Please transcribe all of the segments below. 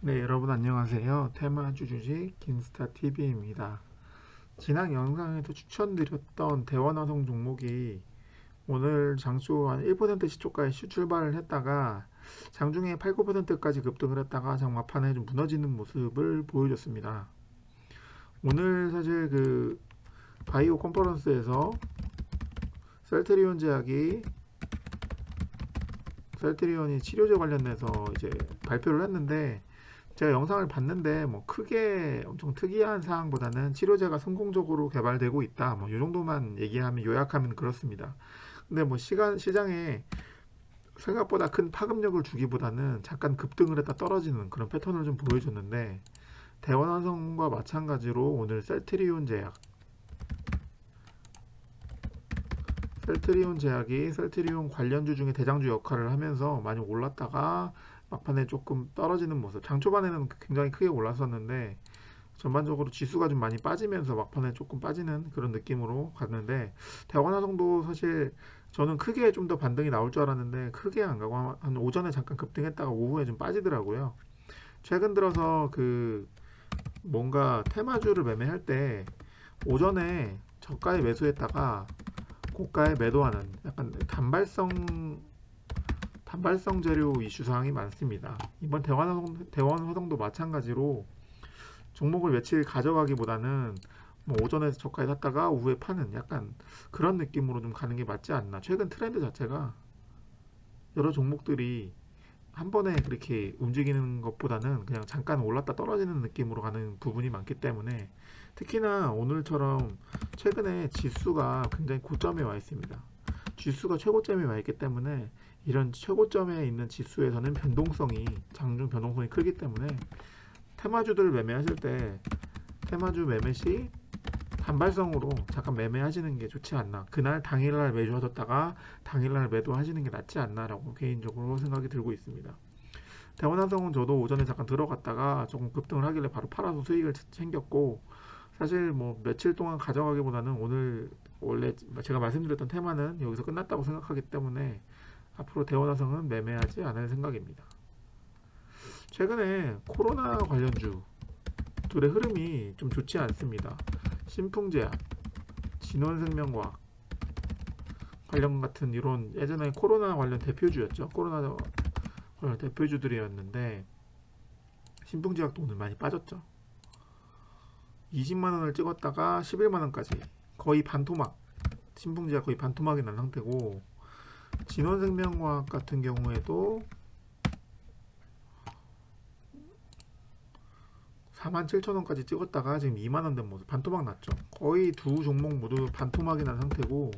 네, 여러분 안녕하세요. 테마주 주식 김스타TV입니다. 지난 영상에서 추천드렸던 대원화성 종목이 오늘 장수 한 1% 시초가에 출발을 했다가 장중에 8, 9%까지 급등을 했다가 장막판에 좀 무너지는 모습을 보여줬습니다. 오늘 사실 그 바이오 컨퍼런스에서 셀트리온 제약이 셀트리온이 치료제 관련해서 이제 발표를 했는데 제가 영상을 봤는데 뭐 크게 엄청 특이한 사항보다는 치료제가 성공적으로 개발되고 있다. 뭐 이 정도만 얘기하면 요약하면 그렇습니다. 근데 뭐 시장에 생각보다 큰 파급력을 주기보다는 잠깐 급등을 했다 떨어지는 그런 패턴을 좀 보여줬는데 대원환성과 마찬가지로 오늘 셀트리온 제약이 셀트리온 관련주 중에 대장주 역할을 하면서 많이 올랐다가 막판에 조금 떨어지는 모습. 장 초반에는 굉장히 크게 올랐었는데 전반적으로 지수가 좀 많이 빠지면서 막판에 조금 빠지는 그런 느낌으로 갔는데 대원화성도 사실 저는 크게 좀 더 반등이 나올 줄 알았는데 크게 안 가고 한 오전에 잠깐 급등했다가 오후에 좀 빠지더라고요. 최근 들어서 그 뭔가 테마주를 매매할 때 오전에 저가에 매수했다가 고가에 매도하는 약간 단발성 재료 이슈 사항이 많습니다. 이번 대원화성도 마찬가지로 종목을 며칠 가져가기보다는 뭐 오전에 저가에 샀다가 오후에 파는 약간 그런 느낌으로 좀 가는 게 맞지 않나. 최근 트렌드 자체가 여러 종목들이 한 번에 그렇게 움직이는 것보다는 그냥 잠깐 올랐다 떨어지는 느낌으로 가는 부분이 많기 때문에 특히나 오늘처럼 최근에 지수가 굉장히 고점에 와 있습니다. 지수가 최고점에 와 있기 때문에 이런 최고점에 있는 지수에서는 장중 변동성이 크기 때문에 테마주들을 매매하실 때 테마주 매매 시 단발성으로 잠깐 매매하시는 게 좋지 않나. 그날 당일날 매수하셨다가 당일날 매도하시는 게 낫지 않나라고 개인적으로 생각이 들고 있습니다. 대원화성은 저도 오전에 잠깐 들어갔다가 조금 급등을 하길래 바로 팔아서 수익을 챙겼고 사실 뭐 며칠 동안 가져가기보다는 오늘 원래 제가 말씀드렸던 테마는 여기서 끝났다고 생각하기 때문에 앞으로 대원화성은 매매하지 않을 생각입니다. 최근에 코로나 관련주 둘의 흐름이 좀 좋지 않습니다. 신풍제약, 진원생명과학 관련 같은 이런 예전에 코로나 관련 대표주였죠. 코로나 관련 대표주들이었는데 신풍제약도 오늘 많이 빠졌죠. 20만 원을 찍었다가 11만 원까지 거의 반토막. 신풍제약 거의 반토막이 난 상태고 진원생명과학 같은 경우에도 47,000원까지 찍었다가 지금 2만원 된 모습 반토막 났죠. 거의 두 종목 모두 반토막이 난 상태고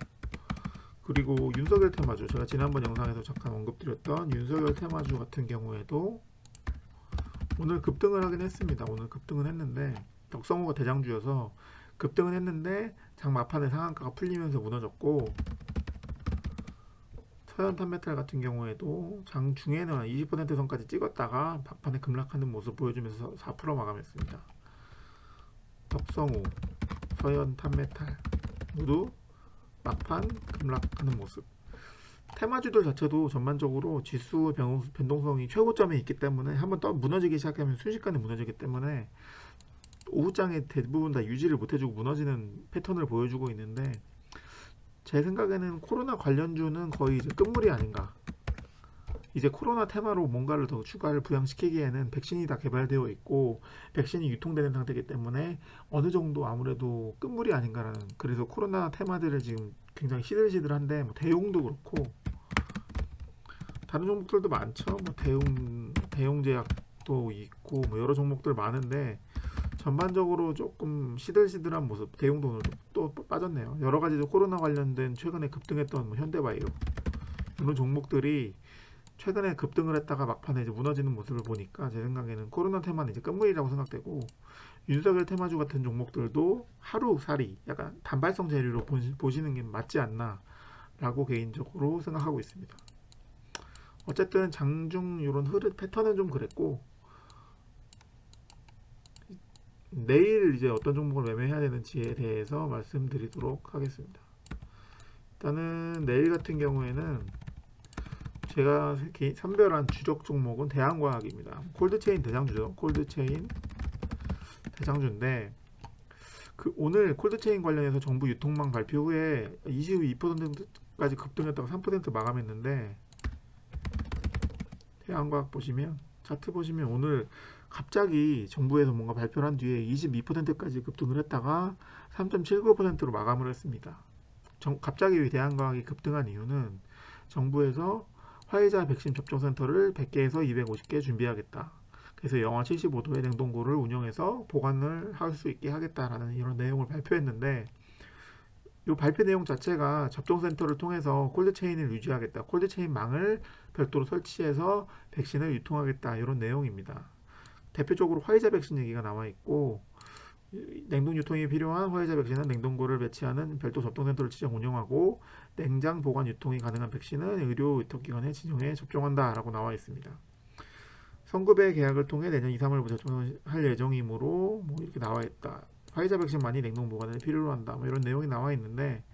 그리고 윤석열 테마주 제가 지난번 영상에서 잠깐 언급드렸던 윤석열 테마주 같은 경우에도 오늘 급등을 하긴 했습니다. 오늘 급등은 했는데 덕성호가 대장주여서 급등은 했는데 장 막판에 상한가가 풀리면서 무너졌고 서현탄메탈 같은 경우에도 장 중에는 20% 선까지 찍었다가 막판에 급락하는 모습 보여주면서 4% 마감했습니다. 덕성호, 서현탄메탈 모두 막판 급락하는 모습. 테마주들 자체도 전반적으로 지수 변동성이 최고점에 있기 때문에 한번 또 무너지기 시작하면 순식간에 무너지기 때문에 오후장에 대부분 다 유지를 못해주고 무너지는 패턴을 보여주고 있는데 제 생각에는 코로나 관련주는 거의 이제 끝물이 아닌가. 이제 코로나 테마로 뭔가를 더 추가를 부양시키기에는 백신이 다 개발되어 있고 백신이 유통되는 상태이기 때문에 어느 정도 아무래도 끝물이 아닌가라는. 그래서 코로나 테마들을 지금 굉장히 시들시들한데 뭐 대용도 그렇고 다른 종목들도 많죠. 뭐 대용제약도 있고 뭐 여러 종목들 많은데 전반적으로 조금 시들시들한 모습. 대용도 오늘 또 빠졌네요. 여러 가지 코로나 관련된 최근에 급등했던 뭐 현대바이오 이런 종목들이 최근에 급등을 했다가 막판에 이제 무너지는 모습을 보니까 제 생각에는 코로나 테마는 이제 끝물이라고 생각되고 윤석열 테마주 같은 종목들도 하루살이 약간 단발성 재료로 보시는 게 맞지 않나라고 개인적으로 생각하고 있습니다. 어쨌든 장중 이런 흐름 패턴은 좀 그랬고 내일 이제 어떤 종목을 매매해야 되는지에 대해서 말씀드리도록 하겠습니다. 일단은 내일 같은 경우에는 제가 선별한 주력 종목은 대한과학입니다. 콜드체인 대장주죠. 콜드체인 대장주인데 오늘 콜드체인 관련해서 정부 유통망 발표 후에 22%까지 급등했다가 3% 마감했는데 대한과학 보시면 차트 보시면 오늘 갑자기 정부에서 뭔가 발표를 한 뒤에 22%까지 급등을 했다가 3.79%로 마감을 했습니다. 갑자기 대한과학이 급등한 이유는 정부에서 화이자 백신 접종센터를 100개에서 250개 준비하겠다. 그래서 영하 75도의 냉동고를 운영해서 보관을 할 수 있게 하겠다라는 이런 내용을 발표했는데 이 발표 내용 자체가 접종센터를 통해서 콜드체인을 유지하겠다. 콜드체인 망을 별도로 설치해서 백신을 유통하겠다. 이런 내용입니다. 대표적으로 화이자 백신 얘기가 나와 있고 냉동 유통이 필요한 화이자 백신은 냉동고를 배치하는 별도 접종센터를 지정 운영하고 냉장 보관 유통이 가능한 백신은 의료 위탁기관에 진용해 접종한다라고 나와 있습니다. 성급의 계약을 통해 내년 2, 3월부터 접종할 예정이므로 뭐 이렇게 나와 있다. 화이자 백신만이 냉동 보관을 필요로 한다. 뭐 이런 내용이 나와 있는데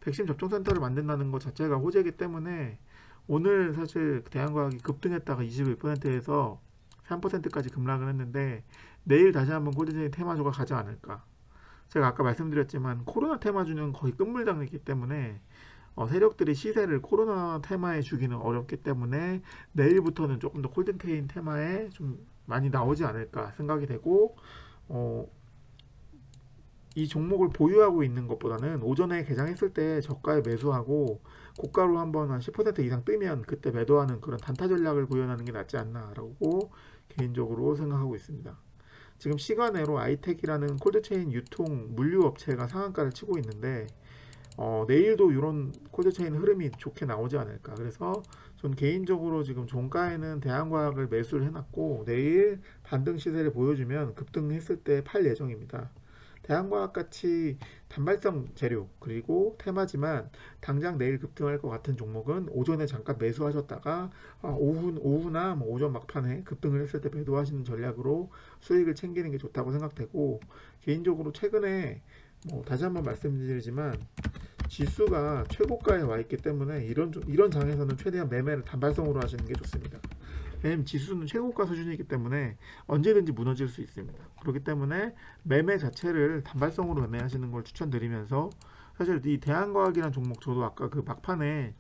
백신 접종센터를 만든다는 것 자체가 호재이기 때문에 오늘 사실 대한과학이 급등했다가 21%에서 3%까지 급락을 했는데 내일 다시 한번 콜드체인 테마주가 가지 않을까. 제가 아까 말씀드렸지만 코로나 테마주는 거의 끝물장이기 때문에 세력들이 시세를 코로나 테마에 주기는 어렵기 때문에 내일부터는 조금 더 콜드체인 테마에 좀 많이 나오지 않을까 생각이 되고 이 종목을 보유하고 있는 것보다는 오전에 개장했을 때 저가에 매수하고 고가로 한번 한 10% 이상 뜨면 그때 매도하는 그런 단타 전략을 구현하는 게 낫지 않나라고 개인적으로 생각하고 있습니다. 지금 시간외로 아이텍이라는 콜드체인 유통 물류 업체가 상한가를 치고 있는데 내일도 이런 콜드체인 흐름이 좋게 나오지 않을까. 그래서 전 개인적으로 지금 종가에는 대한과학을 매수를 해놨고 내일 반등 시세를 보여주면 급등했을 때 팔 예정입니다. 대한과학 같이 단발성 재료 그리고 테마지만 당장 내일 급등할 것 같은 종목은 오전에 잠깐 매수하셨다가 오후나 뭐 오전 막판에 급등을 했을 때 매도하시는 전략으로 수익을 챙기는 게 좋다고 생각되고 개인적으로 최근에 다시 한번 말씀드리지만 지수가 최고가에 와 있기 때문에 이런 장에서는 최대한 매매를 단발성으로 하시는 게 좋습니다. 왜냐면 지수는 최고가 수준이기 때문에 언제든지 무너질 수 있습니다. 그렇기 때문에 매매 자체를 단발성으로 매매하시는 걸 추천드리면서 사실 이 대한과학이라는 종목 저도 아까 그 막판에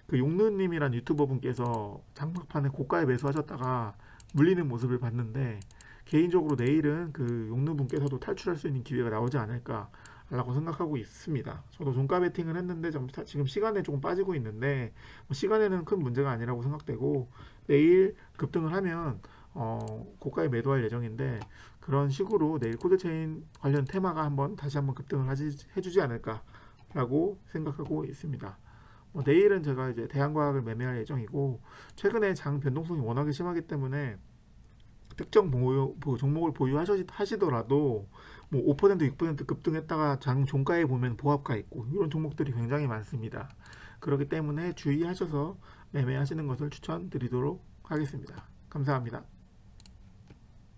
그 용느님이란 유튜버 분께서 장막판에 고가에 매수하셨다가 물리는 모습을 봤는데 개인적으로 내일은 그 용느 분께서도 탈출할 수 있는 기회가 나오지 않을까 라고 생각하고 있습니다. 저도 종가 베팅을 했는데 지금 시간에 조금 빠지고 있는데 시간에는 큰 문제가 아니라고 생각되고 내일 급등을 하면 고가에 매도할 예정인데 그런 식으로 내일 콜드체인 관련 테마가 다시 한번 급등을 해주지 않을까 라고 생각하고 있습니다. 내일은 제가 이제 대한과학을 매매할 예정이고 최근에 장 변동성이 워낙에 심하기 때문에 특정 종목을 보유하시더라도 뭐 5%, 6% 급등했다가 종가에 보면 보합가 있고 이런 종목들이 굉장히 많습니다. 그렇기 때문에 주의하셔서 매매하시는 것을 추천드리도록 하겠습니다. 감사합니다.